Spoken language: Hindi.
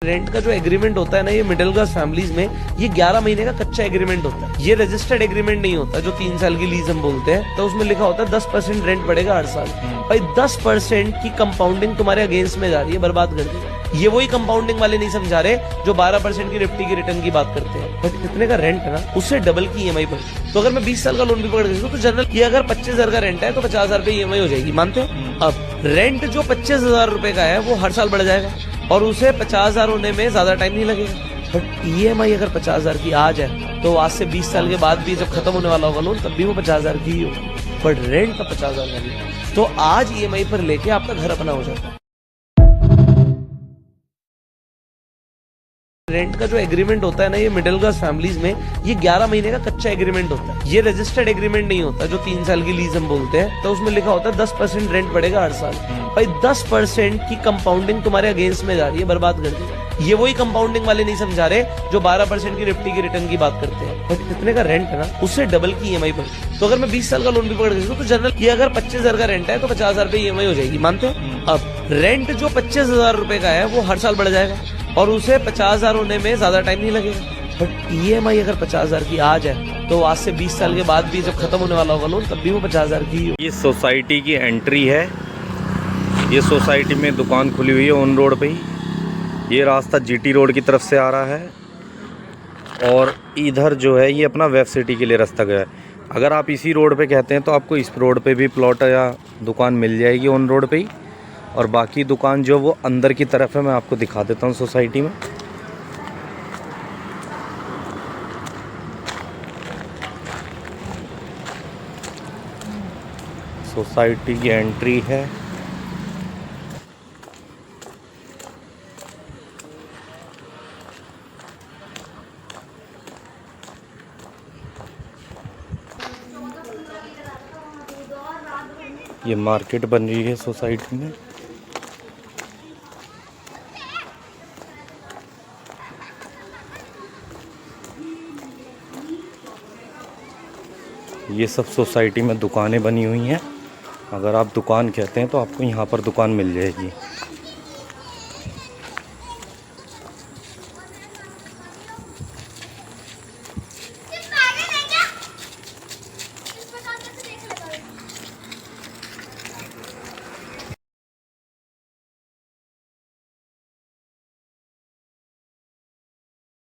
रेंट का जो एग्रीमेंट होता है ना, ये मिडिल क्लास फैमिलीज में ये 11 महीने का कच्चा एग्रीमेंट होता है। ये रजिस्टर्ड एग्रीमेंट नहीं होता जो 3 साल की लीज हम बोलते हैं। तो उसमें लिखा होता है 10% रेंट बढ़ेगा हर साल। भाई 10% की कंपाउंडिंग तुम्हारे अगेंस्ट में जा रही है, बर्बाद कर देगा। ये वही कंपाउंडिंग वाले नहीं समझा रहे जो 12% की निफ्टी की रिटर्न की बात करते हैं। बट कितने का रेंट है ना, उससे डबल की ईएमआई पर। तो अगर मैं 20 साल का लोन भी पकड़ सकता तो जनरल ये अगर 25,000 का रेंट है तो 50,000 रुपए ईएमआई हो जाएगी, मानते हो? अब रेंट जो 25,000 रुपए का है वो हर साल बढ़ जाएगा और उसे 50,000 होने में ज्यादा टाइम नहीं लगेगा। बट ईएमआई अगर 50,000 की आ जाए तो आज से 20 साल के बाद भी जब खत्म होने वाला होगा लोन तब भी वो 50,000 की ही होगी। बट रेंट का 50,000 नहीं। तो आज ईएमआई पर लेके आपका घर अपना हो जाता है। रेंट का जो एग्रीमेंट होता है ना, ये मिडिल क्लास फैमिलीज में ये 11 महीने का कच्चा एग्रीमेंट होता है। ये रजिस्टर्ड एग्रीमेंट नहीं होता जो 3 साल की लीज हम बोलते हैं। तो उसमें लिखा होता है 10% रेंट बढ़ेगा हर साल। भाई 10% की कंपाउंडिंग तुम्हारे अगेंस्ट में जा रही है, बर्बाद कर देगा। ये वही कंपाउंडिंग वाले नहीं समझा रहे जो 12% की निफ्टी की रिटर्न की बात करते हैं। बट कितने का रेंट है ना, उससे डबल की ईएमआई पर। तो अगर मैं 20 साल का लोन भी पकड़ सकता तो जनरल ये अगर 25,000 का रेंट है तो 50,000 रुपए ईएमआई हो जाएगी, मानते हो? अब रेंट जो 25,000 रुपए का है वो हर साल बढ़ जाएगा और उसे 50,000 होने में ज्यादा टाइम नहीं लगेगा। बट ईएमआई अगर 50,000 की आ जाए तो आज से 20 साल के बाद भी जब खत्म होने वाला होगा लोन तब भी वो 50,000 की ही। ये सोसाइटी की एंट्री है। ये सोसाइटी में दुकान खुली हुई है ऑन रोड पे ही। ये रास्ता जीटी रोड की तरफ से आ रहा है और इधर जो है ये अपना वेब सिटी के लिए रास्ता गया है। अगर आप इसी रोड पे कहते हैं तो आपको इस रोड पे भी प्लॉट या दुकान मिल जाएगी ऑन रोड पे ही। और बाकी दुकान जो वो अंदर की तरफ है मैं आपको दिखा देता हूँ सोसाइटी में। सोसाइटी की एंट्री है। ये मार्केट बन रही है सोसाइटी में। ये सब सोसाइटी में दुकानें बनी हुई हैं। अगर आप दुकान कहते हैं तो आपको यहाँ पर दुकान मिल जाएगी।